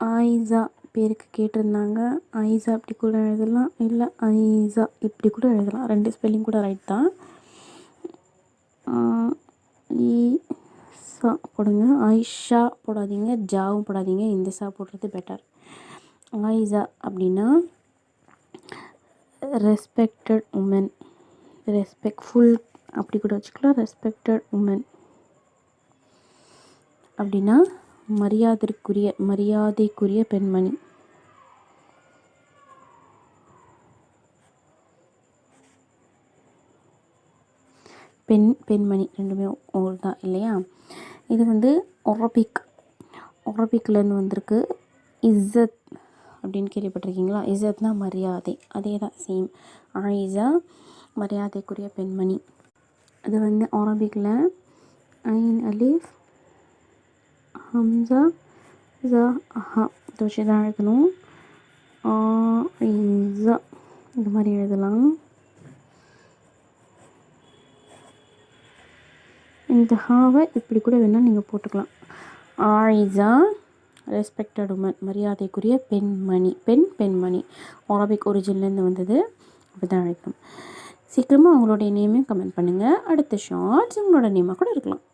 ஆயிஷா பேருக்கு கேட்டிருந்தாங்க. ஆயிஷா அப்படி கூட எழுதலாம், இல்லை ஆயிஷா இப்படி கூட எழுதலாம். 2 ஸ்பெல்லிங் கூட ரைட் தான். ஈசா போடுங்க. ஆயிஷா போடாதீங்க, ஜாவும் போடாதீங்க. இந்த சா போடுறது பெட்டர். ஆயிஷா அப்படின்னா ரெஸ்பெக்டட் உமன், ரெஸ்பெக்ட்ஃபுல் அப்படி கூட வச்சுக்கலாம். ரெஸ்பெக்டட் உமன் அப்படின்னா மரியாதைக்குரிய பெண்மணி. பெண்மணி ரெண்டுமே ஒரு தான் இல்லையா? இது வந்து ஒரபிக்லேருந்து வந்திருக்கு. இஸ்ஸத் அப்படின்னு கேள்விப்பட்டிருக்கீங்களா? இஸ்ஸத்னா மரியாதை, அதே தான் சேம். ஆயிஷா மரியாதைக்குரிய பெண்மணி. அது வந்து அரபிக்கில் ஐன் அலிஃப் ஹம்சா ஜா அஹா வச்சு தான் எழுதணும். ஆயிஷா இந்த மாதிரி எழுதலாம். இந்த ஹாவை இப்படி கூட வேணால் நீங்கள் போட்டுக்கலாம். ஆயிஷா ரெஸ்பெக்டட் உமன், மரியாதைக்குரிய பெண்மணி. பெண்மணி அரபிக் ஒரிஜின்லேருந்து வந்தது, அப்படி தான் அழைக்கணும். சீக்கிரமாக உங்களுடைய நேமையும் கமெண்ட் பண்ணுங்கள். அடுத்த ஷார்ட்ஸ் உங்களோட நேமாக கூட இருக்கலாம்.